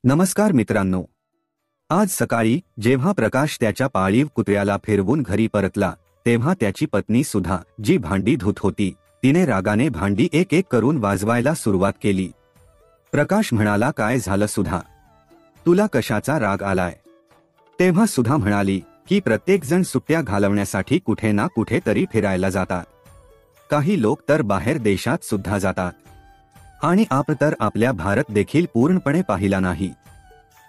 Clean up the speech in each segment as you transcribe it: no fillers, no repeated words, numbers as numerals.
नमस्कार मित्रांनो. आज सकाळी जेव्हा प्रकाश त्याच्या पाळीव कुत्र्याला फिरवून घरी परतला तेव्हा त्याची पत्नी सुधा जी भांडी धुत होती तिने रागाने भांडी एक एक करून वाजवायला सुरुवात केली. प्रकाश म्हणाला, काय झालं सुधा, तुला कशाचा राग आलाय? तेव्हा सुधा म्हणाली की प्रत्येक जण सुट्ट्या घालवण्यासाठी कुठे ना कुठे तरी फिरायला जातात. काही लोक तर बाहेर देशात सुद्धा जातात आणि आपण तर आपल्या भारत देखील पूर्णपणे पाहिला नाही.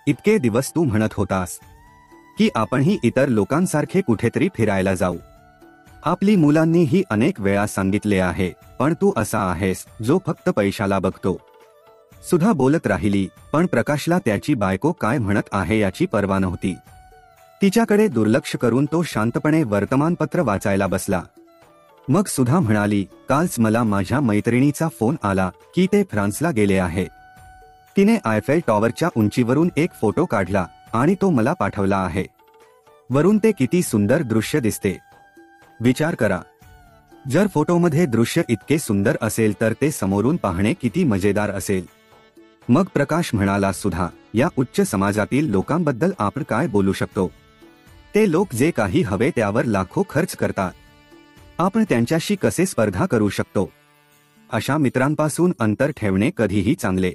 इतके दिवस तू म्हणत होतास की आपणही इतर लोकांसारखे कुठेतरी फिरायला जाऊ. आपली मुलांनीही अनेक वेळा सांगितले आहे, पण तू असा आहेस जो फक्त पैशाला बघतो. सुधा बोलत राहिली, पण प्रकाशला त्याची बायको काय म्हणत आहे याची पर्वा नव्हती. तिच्याकडे दुर्लक्ष करून तो शांतपणे वर्तमानपत्र वाचायला बसला. मग सुधा म्हणाली, कालच मला माझ्या मैत्रिणीचा फोन आला की ते फ्रान्सला गेले आहे. तिने आयफेल टॉवरच्या उंचीवरून एक फोटो काढला आणि तो मला पाठवला आहे. वरून ते किती सुंदर दृश्य दिसते. विचार करा, जर फोटोमध्ये दृश्य इतके सुंदर असेल तर ते समोरून पाहणे किती मजेदार असेल. मग प्रकाश म्हणाला, सुधा, या उच्च समाजातील लोकांबद्दल आपण काय बोलू शकतो? ते लोक जे काही हवे त्यावर लाखो खर्च करतात. आपण त्यांच्याशी कसे स्पर्धा करू शकतो? अशा मित्रांपासून अंतर ठेवणे कधीही चांगले,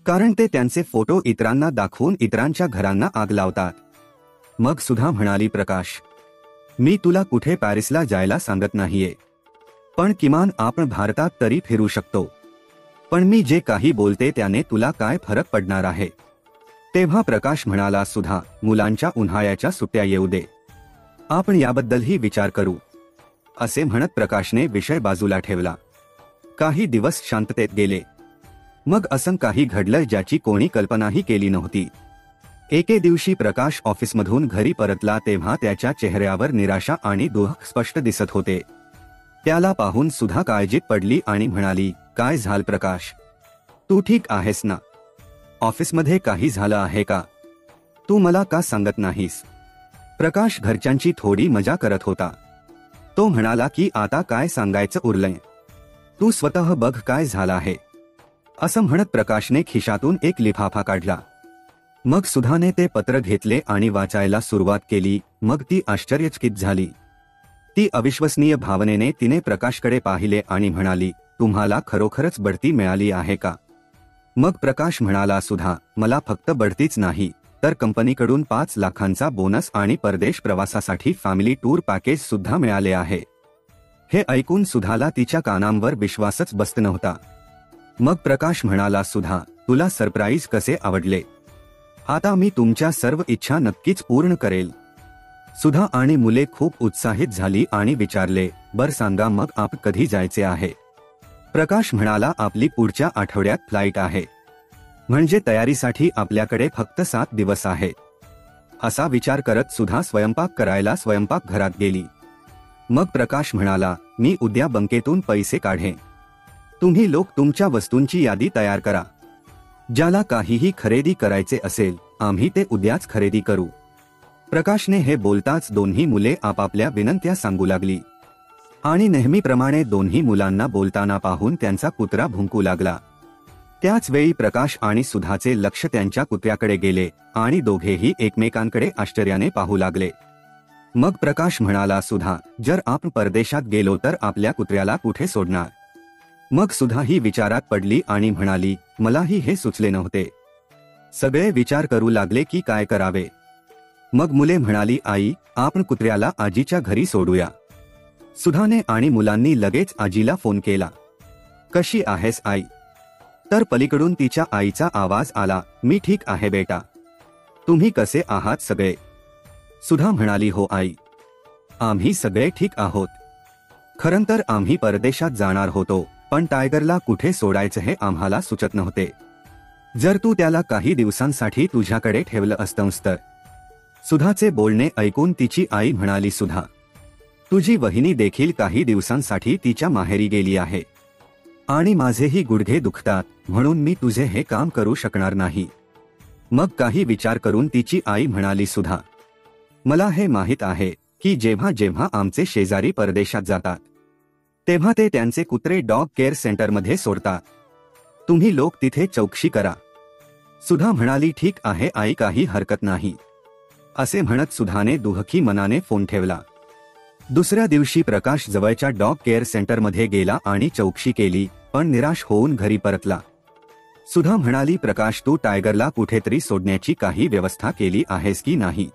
कारण ते त्यांचे फोटो इतरांना दाखवून इतरांच्या घरांना आग लावतात. मग सुधा म्हणाली, प्रकाश, मी तुला कुठे पॅरिसला जायला सांगत नाहीये, पण किमान आपण भारतात तरी फिरू शकतो. पण मी जे काही बोलते त्याने तुला काय फरक पडणार आहे? तेव्हा प्रकाश म्हणाला, सुधा, मुलांच्या उन्हाळ्याच्या सुट्ट्या येऊ दे, आपण याबद्दलही विचार करू. असे म्हणत प्रकाशने विषय बाजूला ठेवला. काही दिवस शांततेत गेले. मग असं काही घडलं ज्याची कोणी कल्पनाही केली नव्हती. एके दिवशी प्रकाश ऑफिसमधून घरी परतला तेव्हा त्याच्या चेहऱ्यावर निराशा आणि दुःख स्पष्ट दिसत होते. त्याला पाहून सुधा काळजीत पडली आणि म्हणाली, काय झालं प्रकाश, तू ठीक आहेस ना? ऑफिसमध्ये काही झालं आहे का? तू मला का सांगत नाहीस? प्रकाश घरच्यांची थोडी मजा करत होता. तो म्हणाला की आता काय सांगायचं उरलंय, तू स्वतः बघ काय झालं आहे. असं म्हणत प्रकाशने खिशातून एक लिफाफा काढला. मग सुधाने ते पत्र घेतले आणि वाचायला सुरुवात केली. मग ती आश्चर्यचकित झाली. ती अविश्वसनीय भावनेने तिने प्रकाशकडे पाहिले आणि म्हणाली, तुम्हाला खरोखरच बढती मिळाली आहे का? मग प्रकाश म्हणाला, सुधा, मला फक्त बढतीच नाही तर कंपनीकडून 5 लाखांचा बोनस आणि परदेश प्रवासासाठी फॅमिली टूर पॅकेज सुद्धा मिळाले आहे. हे ऐकून सुधाला तिच्या कानांवर विश्वासच बसत नव्हता. मग प्रकाश म्हणाला, सुधा, तुला सरप्राईज कसे आवडले? आता मी तुमच्या सर्व इच्छा नक्कीच पूर्ण करेल. सुधा आणि मुले खूप उत्साहित झाली आणि विचारले, बर सांगा मग आप कधी जायचे आहे? प्रकाश म्हणाला, आपली पुढच्या आठवड्यात फ्लाईट आहे, म्हणजे तयारीसाठी आपल्याकडे फक्त 7 दिवस आहेत. असा विचार करत सुधा स्वयंपाक करायला स्वयंपाकघरात गेली. मग प्रकाश म्हणाला, मी उद्या बँकेतून पैसे काढे, तुम्ही लोक तुमच्या वस्तूंची यादी तयार करा. ज्याला काहीही खरेदी करायचे असेल आम्ही ते उद्याच खरेदी करू. प्रकाशने हे बोलताच दोन्ही मुले आपापल्या विनंत्या सांगू लागली आणि नेहमीप्रमाणे दोन्ही मुलांना बोलताना पाहून त्यांचा कुत्रा भुंकू लागला. त्याच वेळी प्रकाश आणि सुधाचे लक्ष त्यांच्या कुत्र्याकडे गेले आणि दोघेही एकमेकांकडे आश्चर्याने पाहू लागले. मग प्रकाश म्हणाला, सुधा, जर आपण परदेशात गेलो तर आपल्या कुत्र्याला कुठे सोडणार? मग सुधा ही विचारात पडली आणि म्हणाली, मलाही हे सुचले नव्हते. सगळे विचार करू लागले की काय करावे. मग मुले म्हणाली, आई, आपण कुत्र्याला आजीच्या घरी सोडूया. सुधाने आणि मुलांनी लगेच आजीला फोन केला. कशी आहेस आई? तर पलीकडून तिच्या आईचा आवाज आला, मी ठीक आहे बेटा, तुम्ही कसे आहात सगळे? सुधा म्हणाली, हो आई, आम्ही सगळे ठीक आहोत. खरं तर आम्ही परदेशात जाणार होतो, पण टायगरला कुठे सोडायचं हे आम्हाला सुचत नव्हते. जर तू त्याला काही दिवसांसाठी तुझ्याकडे ठेवलं असतंस तर. सुधाचे बोलणे ऐकून तिची आई म्हणाली, सुधा, तुझी वहिनी देखील काही दिवसांसाठी तिच्या माहेरी गेली आहे आणि माझेही गुडघे दुखतात म्हणून मी तुझे हे काम करू शकणार नाही. मग काही विचार करून तिची आई म्हणाली, सुधा, मला हे माहीत आहे की जेव्हा जेव्हा आमचे शेजारी परदेशात जातात तेव्हा ते त्यांचे कुत्रे डॉग केअर सेंटरमध्ये सोडतात. तुम्ही लोक तिथे चौकशी करा. सुधा म्हणाली, ठीक आहे आई, काही हरकत नाही. असे म्हणत सुधाने दुःखी मनाने फोन ठेवला. दुसऱ्या दिवशी प्रकाश जवळच्या डॉग केअर सेंटरमध्ये गेला आणि चौकशी केली, पण निराश होऊन घरी परतला. सुधा म्हणाली, प्रकाश, तू टायगरला कुठेतरी सोडण्याची काही व्यवस्था केली आहेस की नाही?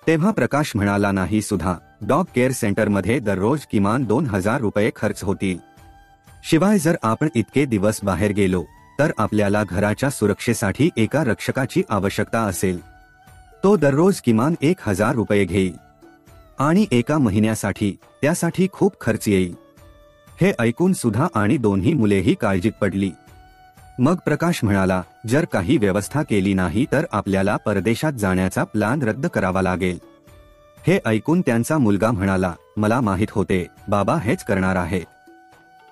तेव्हा प्रकाश म्हणाला, नाही सुधा, डॉग केअर सेंटरमध्ये दररोज किमान 2000 रुपये खर्च होतील. शिवाय जर आपण इतके दिवस बाहेर गेलो तर आपल्याला घराच्या सुरक्षेसाठी एका रक्षकाची आवश्यकता असेल. तो दररोज किमान 1000 रुपये घेईल आणि एका महिन्यासाठी त्यासाठी खूप खर्च येईल. हे ऐकून सुधा आणि दोन्ही मुलेही काळजीत पडली. मग प्रकाश म्हणाला, जर काही व्यवस्था केली नाही तर आपल्याला परदेशात जाण्याचा प्लॅन रद्द करावा लागेल. हे ऐकून त्यांचा मुलगा म्हणाला, मला माहित होते बाबा हेच करणार आहे.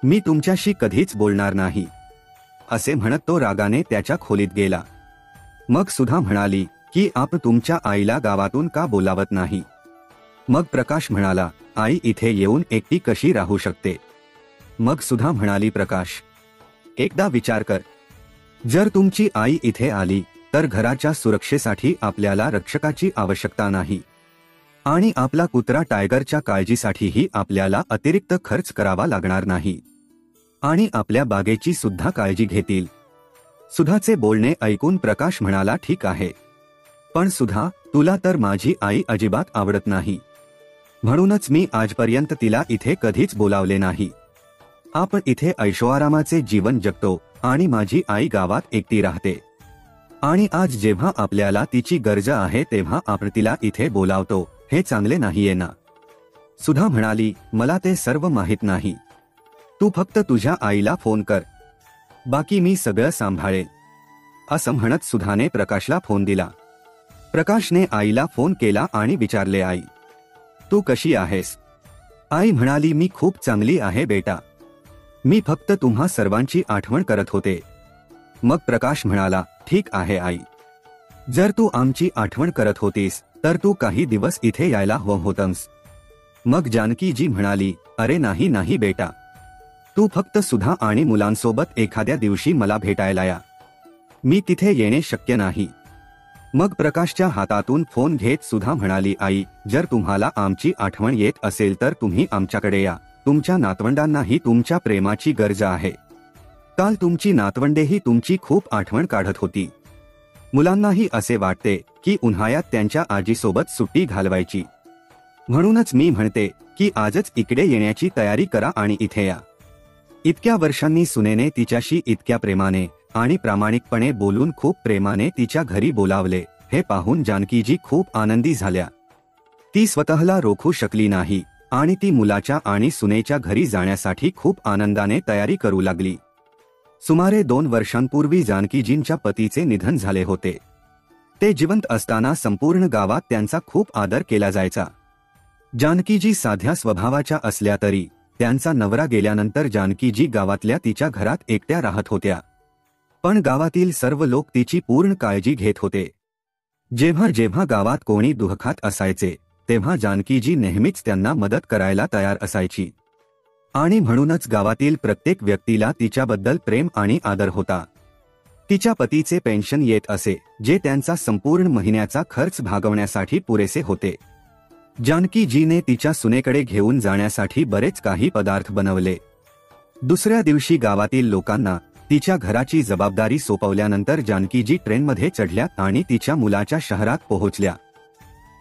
मी तुमच्याशी कधीच बोलणार नाही. असे म्हणत तो रागाने त्याच्या खोलीत गेला. मग सुधा म्हणाली की आप तुमच्या आईला गावातून का बोलावत नाही? मग प्रकाश म्हणाला, आई इथे येऊन एकटी कशी राहू शकते? मग सुधा म्हणाली, प्रकाश, एकदा विचार कर. जर तुमची आई इथे आली तर घराच्या सुरक्षेसाठी आपल्याला रक्षकाची आवश्यकता नाही आणि आपला कुत्रा टायगरच्या काळजीसाठीही आपल्याला अतिरिक्त खर्च करावा लागणार नाही आणि आपल्या बागेची सुद्धा काळजी घेतील. सुधाचे बोलणे ऐकून प्रकाश म्हणाला, ठीक आहे, पण सुधा, तुला तर माझी आई अजिबात आवडत नाही, म्हणूनच मी आजपर्यंत तिला इथे कधीच बोलावले नाही. आपण इथे ऐशोआरामाचे जीवन जगतो आणि माझी आई गावात एकटी राहते आणि आज जेव्हा आपल्याला तिची गरज आहे तेव्हा आपण तिला इथे बोलावतो, हे चांगले नाहीये ना? सुधा म्हणाली, मला ते सर्व माहित नाही. तू फक्त तुझ्या आईला फोन कर, बाकी मी सगळं सांभाळेल. असं म्हणत सुधाने प्रकाशला फोन दिला. प्रकाशने आईला फोन केला आणि विचारले, आई, तू कशी आहेस? आई म्हणाली, मी खूप चांगली आहे बेटा, मी फक्त तुम्हा सर्वांची आठवण करत होते. मग प्रकाश म्हणाला, ठीक आहे आई, जर तू आमची आठवण करत होतीस तर तू काही दिवस इथे यायला हवं होतंस. मग जानकीजी म्हणाली, अरे नाही नाही बेटा, तू फक्त सुधा आणि मुलांसोबत एखाद्या दिवशी मला भेटायला या, मी तिथे येणे शक्य नाही. मग प्रकाशच्या हातातून फोन घेत सुधा म्हणाली, आई, जर तुम्हाला आमची आठवण येत असेल तर तुम्ही आमच्याकडे या, तुमच्या नातवंडांनाही तुमच्या प्रेमाची गरज आहे. काल तुमची नातवंडेही तुमची खूप आठवण काढत होती. मुलांनाही असे वाटते की उन्हाळ्यात त्यांच्या आजीसोबत सुट्टी घालवायची. म्हणूनच मी म्हणते की आजच इकडे येण्याची तयारी करा आणि इथे या. इतक्या वर्षांनी सुनेने तिच्याशी इतक्या प्रेमाने आणि प्रामाणिकपणे बोलून खूप प्रेमाने तिच्या घरी बोलावले, हे पाहून जानकीजी खूप आनंदी झाल्या. ती स्वतःला रोखू शकली नाही आणि ती मुलाच्या आणि सुनेच्या घरी जाण्यासाठी खूप आनंदाने तयारी करू लागली. सुमारे 2 वर्षांपूर्वी जानकीजींच्या पतीचे निधन झाले होते. ते जिवंत असताना संपूर्ण गावात त्यांचा खूप आदर केला जायचा. जानकीजी साध्या स्वभावाच्या असल्या तरी त्यांचा नवरा गेल्यानंतर जानकीजी गावातल्या तिच्या घरात एकट्या राहत होत्या. पण गावातील सर्व लोक तिची पूर्ण काळजी घेत होते. जेव्हा जेव्हा गावात कोणी दुःखात असायचे तेव्हा जानकीजी नेहमीच त्यांना मदत करायला तयार असायची आणि म्हणूनच गावातील प्रत्येक व्यक्तीला तिच्याबद्दल प्रेम आणि आदर होता. तिच्या पतीचे पेन्शन येत असे, जे त्यांचा संपूर्ण महिन्याचा खर्च भागवण्यासाठी पुरेसे होते. जानकीजीने तिच्या सुनेकडे घेऊन जाण्यासाठी बरेच काही पदार्थ बनवले. दुसऱ्या दिवशी गावातील लोकांना तिच्या घराची जबाबदारी सोपवल्यानंतर जानकीजी ट्रेनमध्ये चढल्या आणि तिच्या मुलाच्या शहरात पोहोचल्या.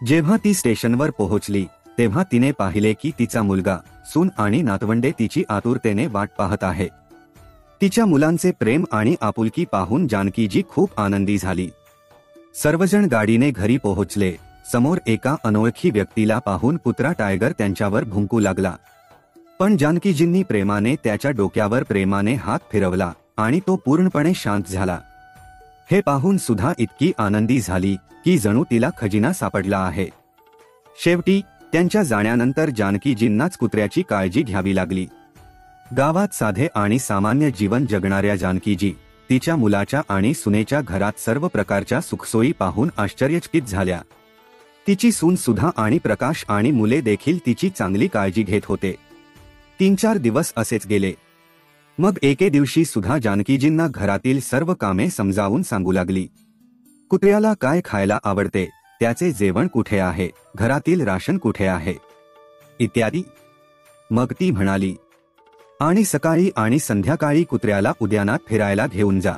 जेव्हा ती स्टेशनवर पोहोचली तेव्हा तिने पाहिले की तिचा मुलगा, सून आणि नातवंडे तिची आतुरतेने वाट पाहत आहे. तिच्या मुलांचे प्रेम आणि आपुलकी पाहून जानकीजी खूप आनंदी झाली. सर्वजण गाडीने घरी पोहोचले. समोर एका अनोळखी व्यक्तीला पाहून कुत्रा टायगर त्यांच्यावर भुंकू लागला. पण जानकीजींनी प्रेमाने त्याच्या डोक्यावर प्रेमाने हात फिरवला आणि तो पूर्णपणे शांत झाला. हे पाहून सुधा इतकी आनंदी झाली की जणू तिला खजिना सापडला आहे. शेवटी त्यांच्या जाण्यानंतर जानकीजींनाच कुत्र्याची काळजी घ्यावी लागली. गावात साधे आणि सामान्य जीवन जगणाऱ्या जानकीजी तिच्या मुलाच्या आणि सुनेच्या घरात सर्व प्रकारच्या सुखसोयी पाहून आश्चर्यचकित झाल्या. तिची सून सुधा आणि प्रकाश आणि मुले देखील तिची चांगली काळजी घेत होते. 3-4 दिवस असेच गेले. मग एके दिवशी सुधा जानकीजींना घरातील सर्व कामे समजावून सांगू लागली. कुत्र्याला काय खायला आवडते, त्याचे जेवण कुठे आहे, घरातील राशन कुठे आहे, इत्यादी. मग ती म्हणाली, आणि सकाळी आणि संध्याकाळी कुत्र्याला उद्यानात फिरायला घेऊन जा.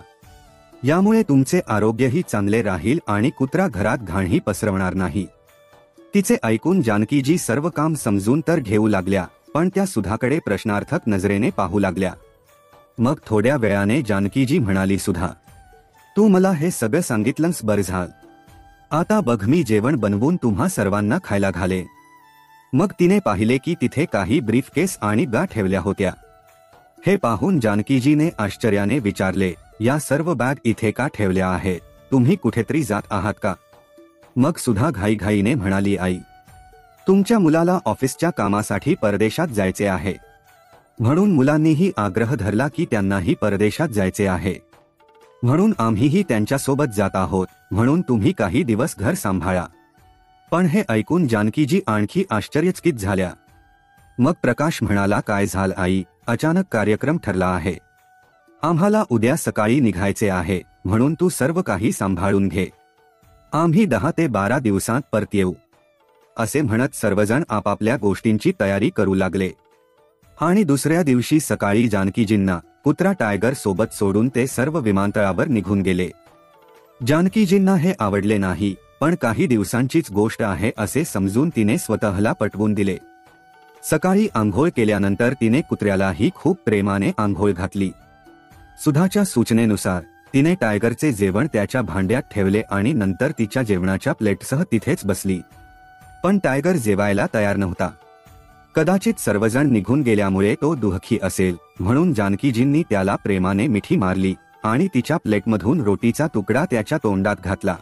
यामुळे तुमचे आरोग्यही चांगले राहील आणि कुत्रा घरात घाणही पसरवणार नाही. तिचे ऐकून जानकीजी सर्व काम समजून तर घेऊ लागल्या, पण त्या सुधाकडे प्रश्नार्थक नजरेने पाहू लागल्या. मग थोड्या वेळाने जानकीजी म्हणाली, सुधा, तू मला हे सगळं सांगितलंस बरं झालं. आता बघ, मी जेवण बनवून तुम्हा सर्वांना खायला घाले. मग तिने पाहिले की तिथे काही ब्रीफकेस आणि बॅग ठेवल्या होत्या. हे पाहून जानकीजीने आश्चर्याने विचारले, या सर्व बॅग इथे का ठेवल्या आहेत, तुम्ही कुठेतरी जात आहात का? मग सुधा घाईघाईने म्हणाली, आई, तुमच्या मुलाला ऑफिसच्या कामासाठी परदेशात जायचे आहे. म्हणून मुलांनीही आग्रह धरला की त्यांनाही परदेशात जायचे आहे. म्हणून आम्हीही त्यांच्यासोबत जात आहोत. म्हणून तुम्ही काही दिवस घर सांभाळा. पण हे ऐकून जानकीजी आणखी आश्चर्यचकित झाल्या. मग प्रकाश म्हणाला, काय झालं आई, अचानक कार्यक्रम ठरला आहे. आम्हाला उद्या सकाळी निघायचे आहे, म्हणून तू सर्व काही सांभाळून घे. आम्ही 10 ते 12 दिवसांत परत येऊ. असे म्हणत सर्वजण आपापल्या गोष्टींची तयारी करू लागले. आणि दुसऱ्या दिवशी सकाळी जानकीजींना कुत्रा टायगर सोबत सोडून ते सर्व विमानतळावर निघून गेले. जानकीजींना हे आवडले नाही, पण काही दिवसांचीच गोष्ट आहे असे समजून तिने स्वतःला पटवून दिले. सकाळी आंघोळ केल्यानंतर तिने कुत्र्यालाही खूप प्रेमाने आंघोळ घातली. सुधाच्या सूचनेनुसार तिने टायगरचे जेवण त्याच्या भांड्यात ठेवले आणि नंतर तिच्या जेवणाच्या प्लेटसह तिथेच बसली. पण टायगर जेवायला तयार नव्हता. कदाचित सर्वजण निघून गेल्यामुळे तो दुःखी असेल, म्हणून जानकीजींनी त्याला प्रेमाने मिठी मारली आणि तिच्या प्लेटमधून रोटीचा तुकडा त्याच्या तोंडात घातला.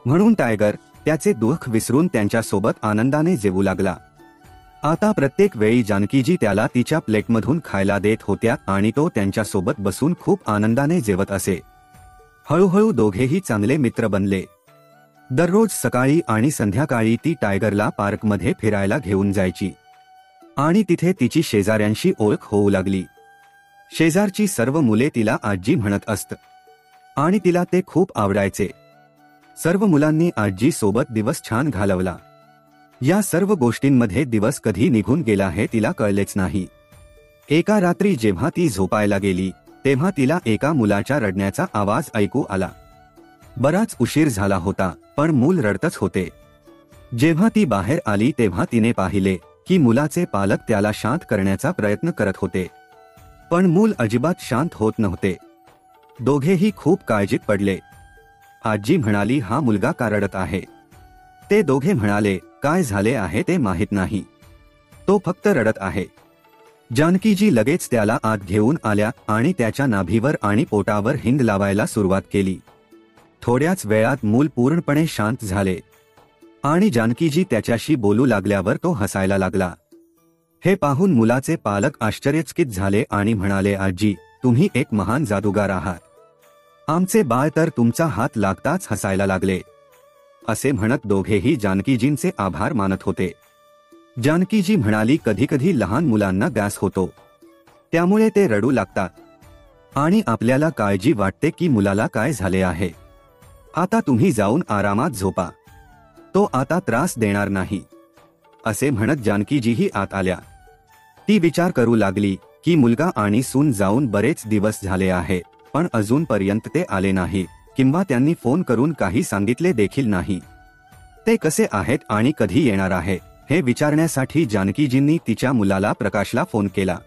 म्हणून टायगर त्याचे दुःख विसरून त्यांच्यासोबत आनंदाने जेवू लागला. आता प्रत्येक वेळी जानकीजी त्याला तिच्या प्लेटमधून खायला देत होत्या आणि तो त्यांच्यासोबत बसून खूप आनंदाने जेवत असे. हळूहळू दोघेही चांगले मित्र बनले. दररोज सकाळी आणि संध्याकाळी ती टायगरला पार्कमध्ये फिरायला घेऊन जायची आणि तिथे तिची शेजाऱ्यांशी ओळख होऊ लागली. शेजारची सर्व मुले तिला आजी म्हणत असत आणि तिला ते खूप आवडायचे. सर्व मुलांनी आजी सोबत दिवस छान घालवला. या सर्व गोष्टींमध्ये दिवस कधी निघून गेला हे तिला कळलेच नाही. एका रात्री जेव्हा ती झोपायला गेली तेव्हा तिला एका मुलाच्या रडण्याचा आवाज ऐकू आला. बराच उशीर झाला होता, पण मूल रडतच होते. जेव्हा ती बाहेर आली तेव्हा तिने पाहिले की मुलाचे पालक त्याला शांत करण्याचा प्रयत्न करत होते, पण मूल अजिबात शांत होत नव्हते. दोघेही खूप काळजीत पडले. आजी म्हणाली, हा मुलगा का रडत आहे? ते दोघे म्हणाले, काय झाले आहे ते माहित नाही, तो फक्त रडत आहे. जानकीजी लगेच त्याला आत घेऊन आल्या आणि त्याच्या नाभीवर आणि पोटावर हिंद लावायला सुरुवात केली. थोड्याच वेळात मूल पूर्णपणे शांत झाले आणि जानकीजी त्याच्याशी बोलू लागल्यावर तो हसायला लागला. हे पाहून मुलाचे पालक आश्चर्यचकित झाले आणि म्हणाले, आजी, तुम्ही एक महान जादूगार आहात. आमचे बाळ तर तुमचा हात लागताच हसायला लागले. असे म्हणत दोघेही जानकीजींचे आभार मानत होते. जानकीजी म्हणाली, कधी कधी लहान मुलांना गॅस होतो, त्यामुळे ते रडू लागतात आणि आपल्याला काळजी वाटते की मुलाला काय झाले आहे. आता तुम्ही जाऊन आरामात झोपा, तो आता त्रास देणार नाही. असे म्हणत जानकीजीही आत आल्या. ती विचार करू लागली की मुलगा आणि सून जाऊन बरेच दिवस झाले आहे, पण अजूनपर्यंत ते आले नाही किंवा त्यांनी फोन करून काही सांगितले देखील नाही. ते कसे आहेत आणि कधी येणार आहे हे विचारण्यासाठी जानकीजींनी तिच्या मुलाला प्रकाशला फोन केला,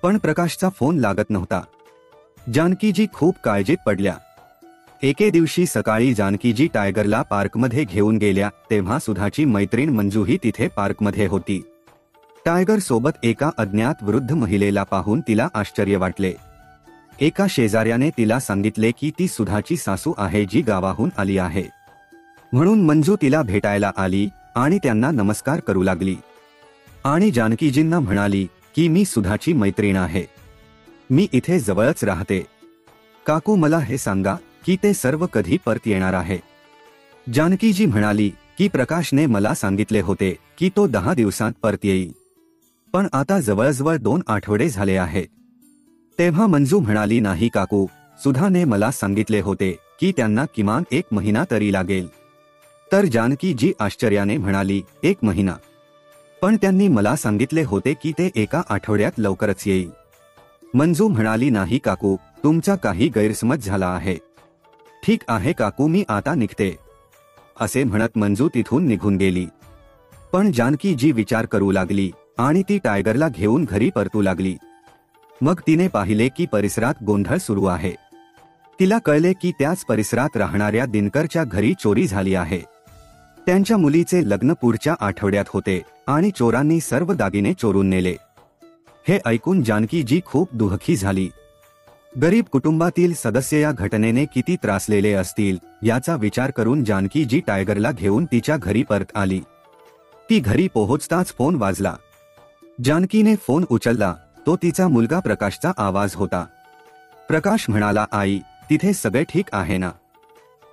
पण प्रकाशचा फोन लागत नव्हता. जानकीजी खूप काळजीत पडल्या. एके दिवशी सकाळी जानकीजी टायगरला पार्कमध्ये घेऊन गेल्या तेव्हा सुधाची मैत्रीण मंजूही तिथे पार्कमध्ये होती. टायगर सोबत एका अज्ञात वृद्ध महिलेला पाहून तिला आश्चर्य वाटले. एका शेजाऱ्याने तिला सांगितले की ती सुधाची सासू आहे जी गावाहून आली आहे. म्हणून मंजू तिला भेटायला आली आणि त्यांना नमस्कार करू लागली आणि जानकीजींना म्हणाली की मी सुधाची मैत्रीण आहे, मी इथे जवळच राहते. काकू, मला हे सांगा की ते सर्व कधी परत येणार आहे? जानकीजी म्हणाली की प्रकाशने मला सांगितले होते की तो 10 दिवसांत परत येईल, पण आता जवळजवळ 2 आठवडे झाले आहेत. तेव्हा मंजू म्हणाली, नाही काकू, सुधाने मला सांगितले होते की त्यांना किमान 1 महिना तरी लागेल. तर जानकीजी आश्चर्याने म्हणाली, 1 महिना? पण त्यांनी मला सांगितले होते की ते 1 आठवड्यात लवकरच येईल. मंजू म्हणाली, नाही काकू, तुमचा काही गैरसमज झाला आहे. ठीक आहे काकू, मी आता निघते, असे म्हणत मंजू तिथून निघून गेली. पण जानकीजी विचार करू लागली आणि ती टायगरला घेऊन घरी परतू लागली. मग तिने पाहिले की परिसरात गोंधळ सुरू आहे. तिला कळले की त्याच परिसरात राहणाऱ्या दिनकरच्या घरी चोरी झाली आहे. त्यांच्या मुलीचे लग्न पुढच्या आठवड्यात होते आणि चोरांनी सर्व दागिने चोरून नेले. हे ऐकून जानकीजी खूप दुःखी झाली. गरीब कुटुंबातील सदस्य या घटनेने किती त्रासलेले असतील याचा विचार करून जानकीजी टायगरला घेऊन तिच्या घरी परत आली. ती घरी पोहोचताच फोन वाजला. जानकीने फोन उचलला. तो तिचा मुलगा प्रकाशचा आवाज होता. प्रकाश म्हणाला, आई, तिथे सगळे ठीक आहे ना?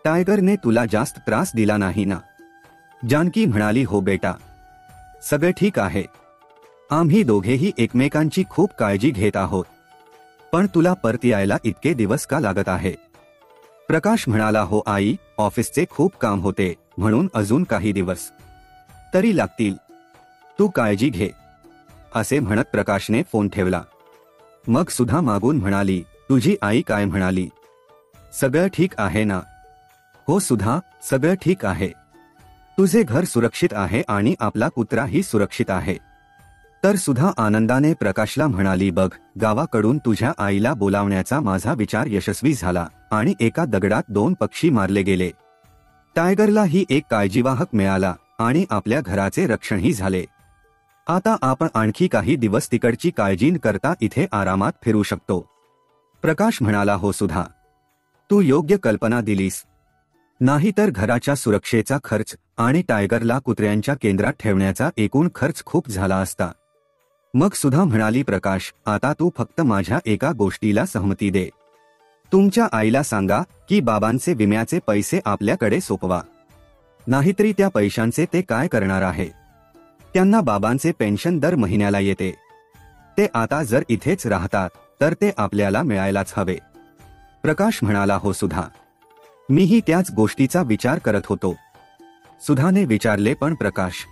टायगरने तुला जास्त त्रास दिला नाही ना? जानकी म्हणाली, हो बेटा, सगळे ठीक आहे. आम्ही दोघेही एकमेकांची खूप काळजी घेत आहोत. पण तुला परत यायला इतके दिवस का लागत आहे? प्रकाश म्हणाला, हो आई, ऑफिसचे खूप काम होते म्हणून अजून काही दिवस तरी लागतील. तू काळजी घे, असे म्हणत प्रकाशने फोन ठेवला. मग सुधा मागून म्हणाली, तुझी आई काय म्हणाली? सगळं ठीक आहे ना? हो सुधा, सगळं ठीक आहे. तुझे घर सुरक्षित आहे आणि आपला कुत्राही सुरक्षित आहे. तर सुधा आनंदाने प्रकाशला म्हणाली, बघ, गावाकडून तुझ्या आईला बोलावण्याचा माझा विचार यशस्वी झाला आणि एका दगडात 2 पक्षी मारले गेले. टायगरला ही एक काळजीवाहक मिळाला आणि आपल्या घराचे रक्षणही झाले. आता आपण आणखी काही दिवस तिकडची काळजी न करता इथे आरामात फिरू शकतो. प्रकाश म्हणाला, हो सुधा, तू योग्य कल्पना दिलीस. नाहीतर घराच्या सुरक्षेचा खर्च आणि टायगरला कुत्र्यांच्या केंद्रात ठेवण्याचा एकूण खर्च खूप झाला असता. मग सुधा म्हणाली, प्रकाश, आता तू फक्त माझ्या एका गोष्टीला सहमती दे. तुमच्या आईला सांगा की बाबांचे विम्याचे पैसे आपल्याकडे सोपवा. नाहीतरी त्या पैशांचे ते काय करणार आहे? त्यांना बाबांचे पेन्शन दर महिन्याला येते. ते आता जर इथेच राहतात तर ते आपल्याला मिळायलाच हवे. प्रकाश म्हणाला, हो सुधा, मीही त्याच गोष्टीचा विचार करत होतो. सुधाने विचारले, पण प्रकाश,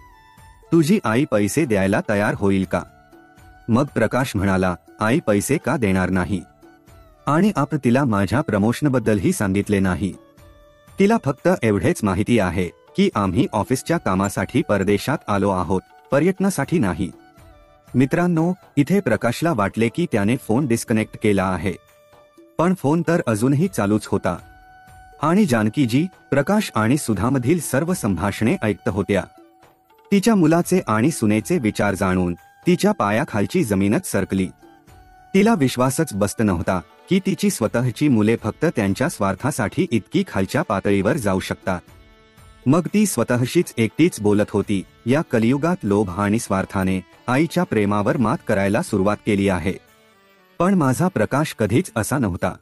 तुझी आई पैसे द्यायला तयार होईल का? मग प्रकाश म्हणाला, आई पैसे का देणार नाही? आणि आपण तिला माझ्या प्रमोशनबद्दलही सांगितले नाही. तिला फक्त एवढेच माहिती आहे की आम्ही ऑफिसच्या कामासाठी परदेशात आलो आहोत, पर्यटनासाठी नाही. मित्रांनो, इथे प्रकाशला वाटले की त्याने फोन डिस्कनेक्ट केला आहे. पण फोन तर अजूनही चालूच होता आणि जानकीजी, प्रकाश आणि सुधामधील सर्व संभाषणे ऐकत होत्या. तिच्या मुलाचे आणि सुनेचे विचार जाणून तिच्या पायाखालची जमीनच सरकली. तिला विश्वासच बसत नव्हता की तिची स्वतःची मुले फक्त त्यांच्या स्वार्थासाठी इतकी खालच्या पातळीवर जाऊ शकतात. मग ती स्वतःशीच एकटीच बोलत होती, या कलियुगात लोभ आणि स्वार्थाने आईच्या प्रेमावर मात करायला सुरुवात केली आहे. पण माझा प्रकाश कधीच असा नव्हता.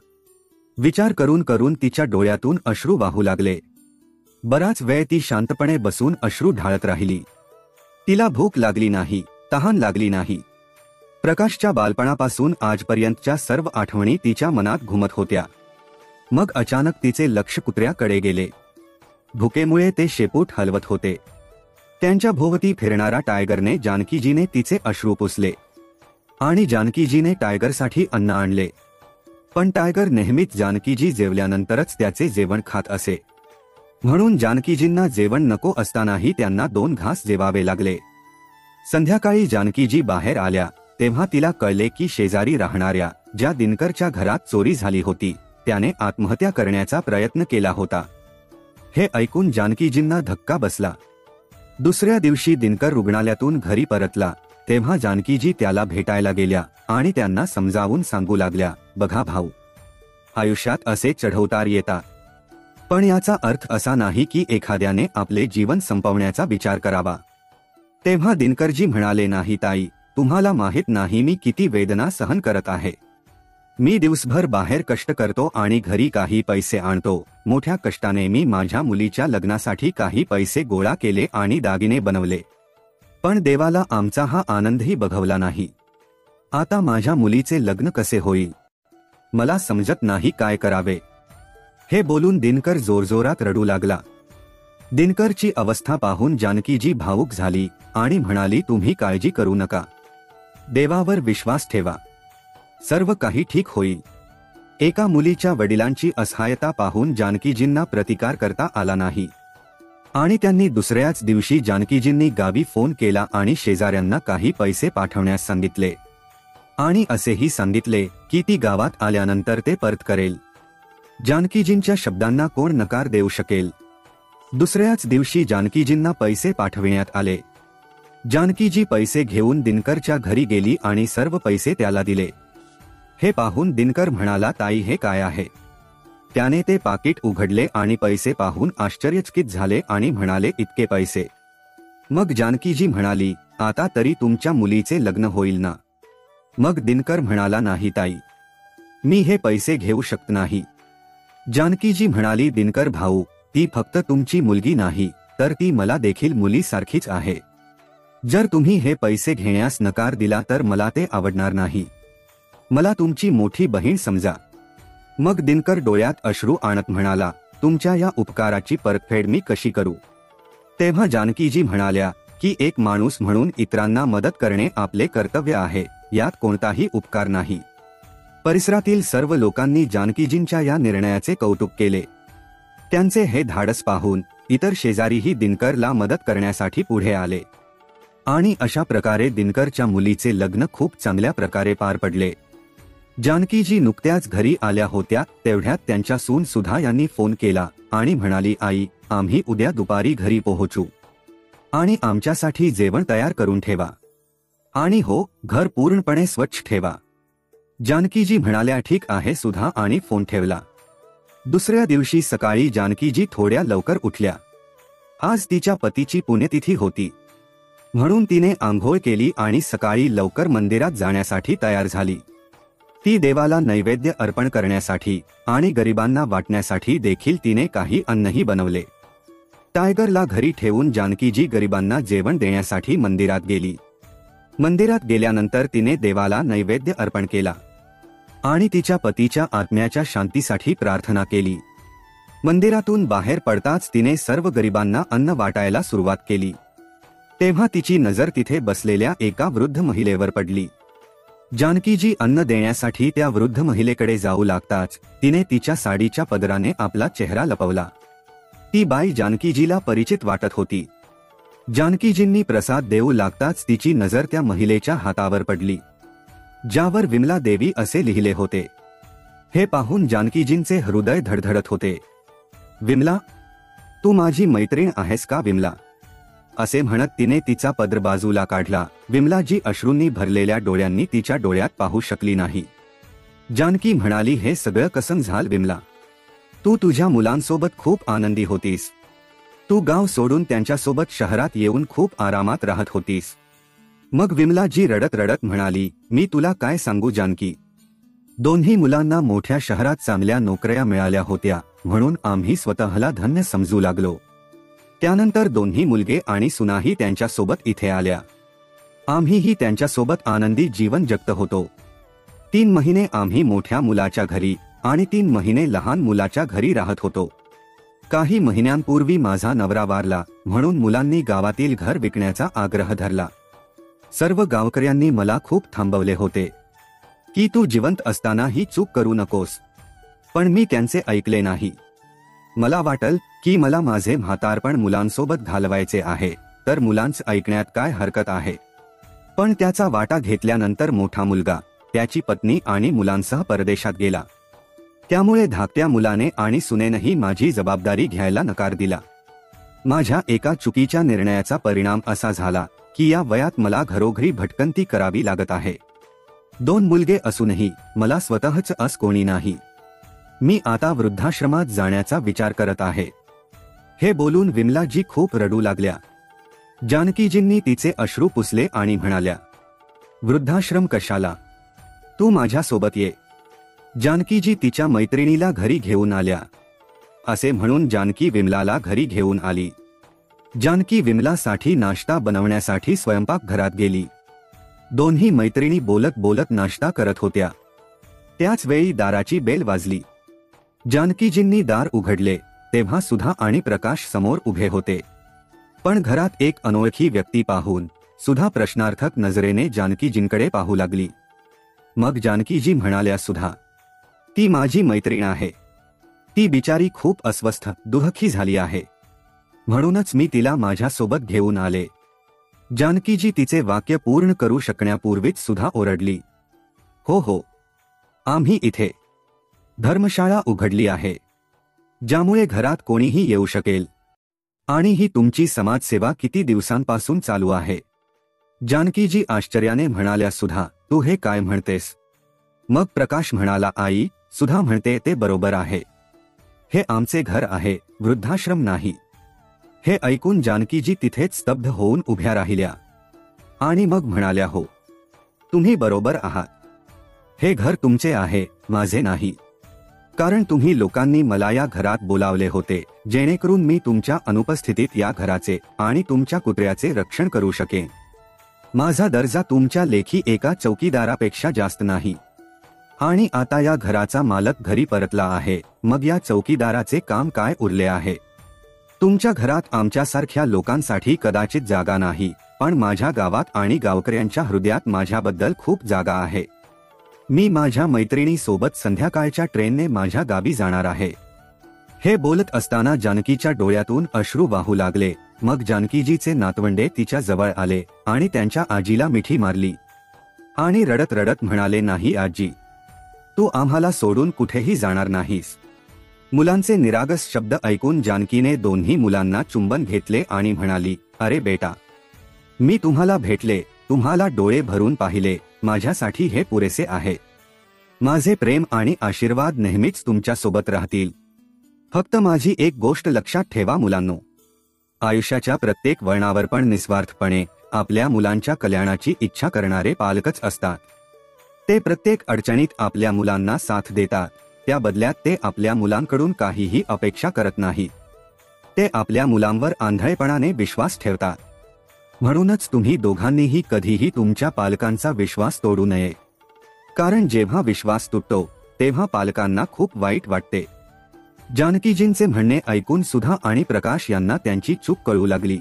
विचार करून करून तिच्या डोळ्यातून अश्रू वाहू लागले. बराच वेळ ती शांतपणे बसून अश्रू ढाळत राहिली. तिला भूक लागली नाही, तहान लागली नाही. प्रकाशच्या बालपणापासून आजपर्यंतच्या सर्व आठवणी तिच्या मनात घुमत होत्या. मग अचानक तिचे लक्ष कुत्र्याकडे गेले. भुकेमुळे ते शेपूट हलवत होते. त्यांच्या भोवती फिरणारा टायगरने जानकीजीने तिचे अश्रू पुसले आणि जानकीजीने टायगरसाठी अन्न आणले. पण टायगर नेहमीच जानकीजी जेवल्यानंतरच त्याचे जेवण खात असे. म्हणून जानकीजींना जेवण नको असतानाही त्यांना 2 घास जेवावे लागले. संध्याकाळी जानकीजी बाहेर आल्या तेव्हा तिला कळले की शेजारी राहणाऱ्या ज्या दिनकरच्या घरात चोरी झाली होती त्याने आत्महत्या करण्याचा प्रयत्न केला होता. हे ऐकून जानकीजींना धक्का बसला. दुसऱ्या दिवशी दिनकर रुग्णालयातून घरी परतला तेव्हा जानकीजी त्याला भेटायला गेल्या आणि त्यांना समजावून सांगू लागल्या, बघा भाऊ, आयुष्यात असे चढउतार येतात. पण याचा अर्थ असा नाही की एखाद्याने आपले जीवन संपवण्याचा विचार करावा. तेव्हा दिनकरजी म्हणाले, नाही ताई, तुम्हाला माहित नाही मी किती वेदना सहन करत आहे. मी दिवसभर बाहेर कष्ट करतो आणि घरी काही पैसे आणतो. मोठ्या कष्टाने मी माझ्या मुलीच्या लग्नासाठी काही पैसे गोळा केले आणि दागिने बनवले. पण देवाला आमचा हा आनंदही बघवला नाही. आता माझ्या मुलीचे लग्न कसे होईल? मला समजत नाही काय करावे. हे बोलून दिनकर जोरजोरात रडू लागला. दिनकरची अवस्था पाहून जानकीजी भावुक झाली आणि म्हणाली, तुम्ही काळजी करू नका, देवावर विश्वास ठेवा, सर्व काही ठीक होईल. एका मुलीच्या वडिलांची असहायता पाहून जानकीजींना प्रतिकार करता आला नाही आणि त्यांनी दुसऱ्याच दिवशी जानकीजींनी गावी फोन केला आणि शेजाऱ्यांना काही पैसे पाठवण्यास सांगितले आणि असेही सांगितले की ती गावात आल्यानंतर ते परत करेल. जानकीजींच्या शब्दांना कोण नकार देऊ शकेल. दुसऱ्याच दिवशी जानकीजींना पैसे पाठविण्यात आले. जानकीजी पैसे घेऊन दिनकरच्या घरी गेली आणि सर्व पैसे त्याला दिले. हे पाहून दिनकर म्हणाला, ताई हे काय आहे. त्याने ते पाकिट उघडले आणि पैसे पाहून आश्चर्यचकित झाले आणि म्हणाले, इतके पैसे. मग जानकीजी म्हणाली, आता तरी तुमच्या मुलीचे लग्न होईल ना. मग दिनकर म्हणाला, नाही ताई, मी हे पैसे घेऊ शकत नाही. जानकीजी म्हणाली, दिनकर भाऊ, ती फक्त तुमची मुलगी नाही तर ती मला देखील मुलीसारखीच आहे. जर तुम्ही हे पैसे घेण्यास नकार दिला तर मला ते आवडणार नाही. मला तुमची मोठी बहीण समजा. मग दिनकर डोळ्यात अश्रू आणत म्हणाला, तुमच्या या उपकाराची परतफेड मी कशी करू. तेव्हा जानकीजी म्हणाल्या की एक माणूस म्हणून इतरांना मदत करणे आपले कर्तव्य आहे, यात कोणताही उपकार नाही. परिसरातील सर्व लोकांनी जानकीजींच्या या निर्णयाचे कौतुक केले. त्यांचे हे धाडस पाहून इतर शेजारीही दिनकरला मदत करण्यासाठी पुढे आले आणि अशा प्रकारे दिनकरच्या मुलीचे लग्न खूप चांगल्या प्रकारे पार पडले. जानकीजी नुकत्याच घरी आल्या होत्या तेवढ्यात त्यांच्या सून सुधा यांनी फोन केला आणि म्हणाली, आई, आम्ही उद्या दुपारी घरी पोहोचू आणि आमच्यासाठी जेवण तयार करून ठेवा आणि हो, घर पूर्णपणे स्वच्छ ठेवा. जानकीजी म्हणाल्या, ठीक आहे सुधा, आणि फोन ठेवला. दुसऱ्या दिवशी सकाळी जानकीजी थोड्या लवकर उठल्या. आज तिच्या पतीची पुण्यतिथी होती म्हणून तिने आंघोळ केली आणि सकाळी लवकर मंदिरात जाण्यासाठी तयार झाली. ती देवाला नैवेद्य अर्पण करण्यासाठी आणि गरिबांना वाटण्यासाठी देखील तिने काही अन्नही बनवले. टायगरला घरी ठेवून जानकीजी गरिबांना जेवण देण्यासाठी मंदिरात गेली. मंदिरात गेल्यानंतर तिने देवाला नैवेद्य अर्पण केला आणि तिच्या पतीच्या आत्म्याच्या शांतीसाठी प्रार्थना केली. मंदिरातून बाहेर पडताच तिने सर्व गरिबांना अन्न वाटायला सुरुवात केली. तेव्हा तिची नजर तिथे बसलेल्या एका वृद्ध महिलेवर पडली. जानकीजी अन्न देण्यासाठी त्या वृद्ध महिलेकडे जाऊ लागताच तिने तिच्या साडीच्या पदराने आपला चेहरा लपवला. ती बाई जानकीजीला परिचित वाटत होती. जानकीजींनी प्रसाद देऊ लागताच तिची नजर त्या महिलेच्या हातावर पडली, ज्यावर विमला देवी असे लिहिले होते. हे पाहून जानकीजींचे हृदय धडधडत होते. विमला, तू माझी मैत्रीण आहेस का विमला, असे म्हणत तिने तिचा पदर बाजूला काढला. विमलाजी अश्रूंनी भरलेल्या डोळ्यांनी तिच्या डोळ्यात पाहू शकली नाही. जानकी म्हणाली, हे सगळं कसं झालं विमला. तू तुझ्या मुलांसोबत खूप आनंदी होतीस. तू गाव सोडून त्यांच्यासोबत शहरात येऊन खूप आरामात राहत होतीस. मग विमलाजी रडत रडत म्हणाली, मी तुला काय सांगू जानकी. दोन्ही मुलांना मोठ्या शहरात चांगल्या नोकऱ्या मिळाल्या होत्या म्हणून आम्ही स्वतःला धन्य समजू लागलो. त्यानंतर दोन्ही मुलगे आणि सुनाही त्यांच्यासोबत इथे आल्या. आम्हीही त्यांच्यासोबत आनंदी जीवन जगत होतो. 3 महिने आम्ही मोठ्या मुलाच्या घरी आणि 3 महिने लहान मुलाच्या घरी राहत होतो. काही महिन्यांपूर्वी माझा नवरा वारला म्हणून मुलांनी गावातील घर विकण्याचा आग्रह धरला. सर्व गावकऱ्यांनी मला खूप थांबवले होते की तू जिवंत असताना ही चूक करू नकोस, पण मी त्यांचे ऐकले नाही. मला वाटल की मला माझे म्हातारपण मुलांसोबत घालवायचे आहे तर मुलांच ऐकण्यात काय हरकत आहे. पण त्याचा वाटा घेतल्यानंतर मोठा मुलगा, त्याची पत्नी आणि मुलांसह परदेशात गेला. त्यामुळे धाकट्या मुलाने आणि सुनेनंही माझी जबाबदारी घ्यायला नकार दिला. माझ्या एका चुकीच्या निर्णयाचा परिणाम असा झाला की या वयात मला घरोघरी भटकंती करावी लागत आहे. 2 मुलगे असूनही मला स्वतःच अस कोणी नाही. मी आता वृद्धाश्रमात जाण्याचा विचार करत आहे. हे बोलून विमलाजी खूप रडू लागल्या. जानकीजींनी तिचे अश्रू पुसले आणि म्हणाल्या, वृद्धाश्रम कशाला, तू माझ्यासोबत ये. जानकीजी तिच्या मैत्रिणीला घरी घेऊन आल्या. असे म्हणून जानकी विमलाला घरी घेऊन आली. जानकी विमलासाठी नाश्ता बनवण्यासाठी स्वयंपाकघरात गेली. दोन्ही मैत्रिणी बोलत बोलत नाश्ता करत होत्या. त्याच वेळी दाराची बेल वाजली. जानकीजींनी दार उघडले तेव्हा सुधा आणि प्रकाश समोर उभे होते. पण घरात एक अनोळखी व्यक्ती पाहून सुधा प्रश्नार्थक नजरेने जानकीजींकडे पाहू लागली. मग जानकीजी म्हणाल्या, सुधा, ती माझी मैत्रीण आहे. ती बिचारी खूप अस्वस्थ दुःखी झाली आहे, म्हणूनच मी तिला माझ्यासोबत घेऊन आले. जानकीजी तिचे वाक्य पूर्ण करू शकण्यापूर्वीच सुधा ओरडली, हो हो, आम्ही इथे धर्मशाळा उघडली आहे, ज्यामुळे घरात कोणीही येऊ शकेल. आणि ही तुमची समाजसेवा किती दिवसांपासून चालू आहे? जानकीजी आश्चर्याने म्हणाल्या, सुधा, तू हे काय म्हणतेस? मग प्रकाश म्हणाला, आई, सुधा म्हणते ते बरोबर आहे. हे आमचे घर आहे, वृद्धाश्रम नाही. हे ऐकून जानकीजी तिथेच स्तब्ध होऊन उभ्या राहिल्या आणि मग म्हणाल्या, हो, तुम्ही बरोबर आहात. हे घर तुमचे आहे, माझे नाही. कारण तुम्ही लोकांनी मला या घरात बोलावले होते जेणेकरून मी तुमच्या अनुपस्थितीत या घराचे आणि तुमच्या कुत्र्याचे रक्षण करू शकेन. माझा दर्जा तुमच्या लेखी एका चौकीदारापेक्षा जास्त नाही. आणि आता या घराचा मालक घरी परतला आहे, मग या चौकीदाराचे काम काय उरले आहे? तुमच्या घरात आमच्यासारख्या लोकांसाठी कदाचित जागा नाही, पण माझ्या गावात आणि गावकऱ्यांच्या हृदयात माझ्याबद्दल खूप जागा आहे. मी माझ्या मैत्रिणीसोबत संध्याकाळच्या ट्रेनने माझ्या गावी जाणार आहे. हे बोलत असताना जानकीच्या डोळ्यातून अश्रू वाहू लागले. मग जानकीजीचे नातवंडे तिच्या जवळ आले आणि त्यांच्या आजीला मिठी मारली आणि रडत रडत म्हणाले, नाही आजी, तू आम्हाला सोडून कुठेही जाणार नाहीस. मुलांचे निरागस शब्द ऐकून जानकीने दोन्ही मुलांना चुंबन घेतले आणि म्हणाली, अरे बेटा, मी तुम्हाला भेटले, तुम्हाला डोळे भरून पाहिले, माझ्यासाठी हे पुरेसे आहे. माझे प्रेम आणि आशीर्वाद नेहमीच तुमच्या सोबत राहतील. फक्त माझी एक गोष्ट लक्षात ठेवा मुलांनो, आयुष्याच्या प्रत्येक वळणावर पण निस्वार्थपणे आपल्या मुलांच्या कल्याणाची इच्छा करणारे पालकच असतात. ते प्रत्येक अडचणीत आपल्या मुलांना साथ देतात. त्या बदल्यात ते आपल्या मुलांकडून काहीही अपेक्षा करत नाहीत. ते आपल्या मुलांवर आंधळेपणाने विश्वास ठेवतात. म्हणूनच तुम्ही दोघांनीही कधीही तुमच्या पालकांचा विश्वास तोडू नये. कारण जेव्हा विश्वास तुटतो तेव्हा पालकांना खूप वाईट वाटते. जानकीजींचे म्हणणे ऐकून सुधा आणि प्रकाश यांना त्यांची चूक कळू लागली.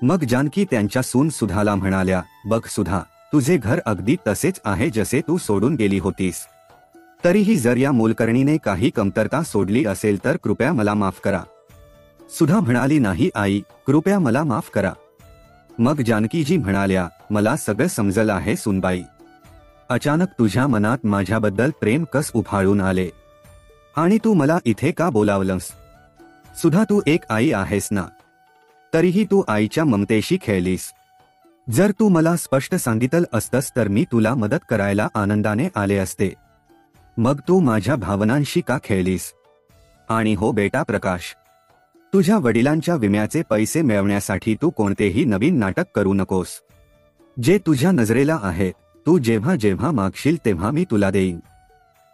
मग जानकी त्यांच्या सून सुधाला म्हणाल्या, बघ सुधा, तुझे घर अगदी तसेच आहे जसे तू सोडून गेली होतीस. तरीही जर या मोलकरणीने काही कमतरता सोडली असेल तर कृपया मला माफ करा. सुधा म्हणाली, नाही आई, कृपया मला माफ करा. मग जानकीजी म्हणाल्या, मला सगळं समजलं आहे सुनबाई. अचानक तुझ्या मनात माझ्याबद्दल प्रेम कस उफाळून आले आणि तू मला इथे का बोलावलंस? सुधा, तू एक आई आहेस ना, तरीही तू आईच्या ममतेशी खेळलीस. जर तू मला स्पष्ट सांगितलं असतंस तर मी तुला मदत करायला आनंदाने आले असते. मग तू माझ्या भावनांशी का खेळलीस? आणि हो बेटा प्रकाश, तुझ्या वडिलांच्या विम्याचे पैसे मिळवण्यासाठी तू कोणतेही नवीन नाटक करू नकोस. जे तुझ्या नजरेला आहे तू जेव्हा जेव्हा मागशील तेव्हा मी तुला देईन.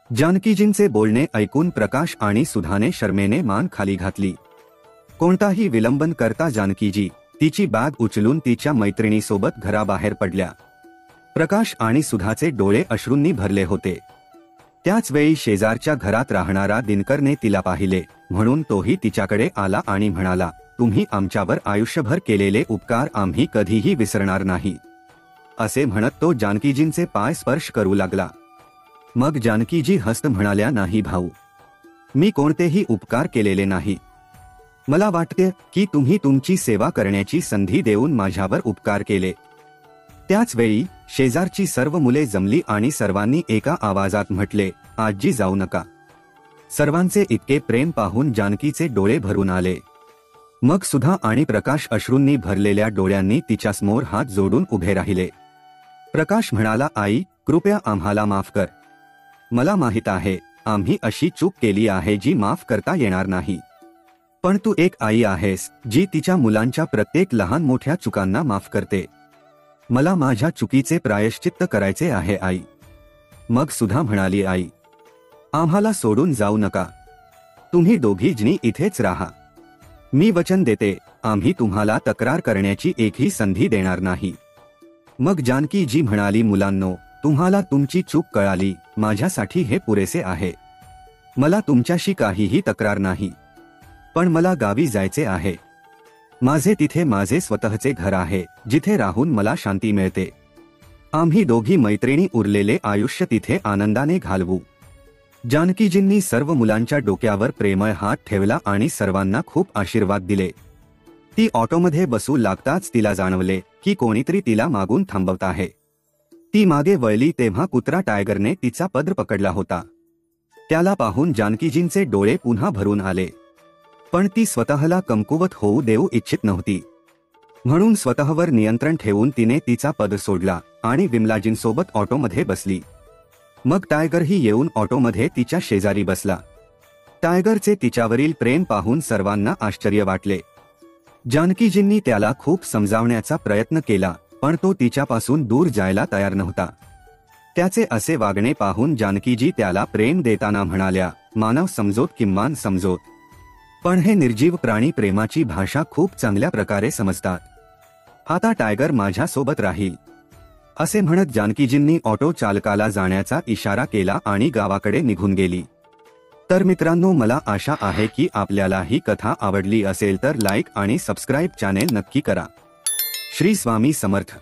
जानकीजींचे बोलणे ऐकून प्रकाश आणि सुधाने शरमेने मान खाली घातली. कोणताही विलंबन करता जानकीजी तिची बॅग उचलून तिच्या मैत्रिणीसोबत घराबाहेर पडल्या. प्रकाश आणि सुधाचे डोळे अश्रूंनी भरले होते. त्याच वेळी शेजारच्या घरात राहणारा दिनकरने तिला पाहिले, म्हणून तोही तिच्याकडे आला आणि म्हणाला, तुम्ही आमच्यावर आयुष्यभर केलेले उपकार आम्ही कधीही विसरणार नाही. असे म्हणत तो जानकीजींचे पाय स्पर्श करू लागला. मग जानकीजी हसत म्हणाल्या, नाही भाऊ, मी कोणतेही उपकार केलेले नाही. मला वाटते की तुम्ही तुमची सेवा करण्याची संधी देऊन माझ्यावर उपकार केले. त्याच वेळी शेजारची सर्व मुले जमली आणि सर्वांनी एका आवाजात म्हटले, आजी जाऊ नका. सर्वांचे इतके प्रेम पाहून जानकीचे डोळे भरून आले. मग सुधा आणि प्रकाश अश्रूंनी भरलेल्या डोळ्यांनी तिच्यासमोर हात जोडून उभे राहिले. प्रकाश म्हणाला, आई, कृपया आम्हाला माफ कर. मला माहित आहे आम्ही अशी चूक केली आहे जी माफ करता येणार नाही. पण तू एक आई आहेस जी तिच्या मुलांच्या प्रत्येक लहान मोठ्या चुकांना माफ करते. मला माझ्या चुकीचे प्रायश्चित्त करायचे आहे आई. मग सुधा म्हणाली, आई, आम्हाला सोडून जाऊ नका. तुम्ही दोघी जणी इथेच राहा. मी वचन देते आम्ही तुम्हाला तक्रार करण्याची एकही संधी देणार नाही. मग जानकीजी म्हणाली, मुलांनो, तुम्हाला तुमची चूक कळाली, माझ्यासाठी हे पुरेसे आहे. मला तुमच्याशी काहीही तक्रार नाही. पण मला गावी जायचे आहे. माझे तिथे माझे स्वतःचे घर आहे, जिथे राहून मला शांती मिळते. आम्ही दोघी मैत्रिणी उरलेले आयुष्य तिथे आनंदाने घालवू. जानकीजींनी सर्व मुलांच्या डोक्यावर प्रेमळ हात ठेवला आणि सर्वांना खूप आशीर्वाद दिले. ती ऑटोमध्ये बसू लागताच तिला जाणवले की कोणीतरी तिला मागून थांबवत आहे. ती मागे वळली तेव्हा कुत्रा टायगरने तिचा पदर पकडला होता. त्याला पाहून जानकीजींचे डोळे पुन्हा भरून आले. पण ती स्वतःला कमकुवत होऊ देऊ इच्छित नव्हती. म्हणून स्वतःवर नियंत्रण ठेवून तिने तिचा पदर सोडला आणि विमलाजींसोबत ऑटोमध्ये बसली. मग टायगरही येऊन ऑटोमध्ये तिच्या शेजारी बसला. टायगरचे तिच्यावरील प्रेम पाहून सर्वांना आश्चर्य वाटले. जानकीजींनी त्याला खूप समजावण्याचा प्रयत्न केला, पण तो तिच्यापासून दूर जायला तयार नव्हता. त्याचे असे वागणे पाहून जानकीजी त्याला प्रेम देताना म्हणाल्या, मानव समजोत किमान समजोत. पण हे निर्जीव प्राणी प्रेमाची भाषा खूप चांगल्या प्रकारे समजतात. आता टायगर माझ्या सोबत राहील, असे म्हणत जानकीजींनी ऑटो चालकाला जाण्याचा इशारा केला आणि गावाकडे निघून गेली. तर मित्रांनो, मला आशा आहे की आपल्याला ही कथा आवडली असेल तर लाईक आणि सबस्क्राईब चॅनेल नक्की करा. श्री स्वामी समर्थ.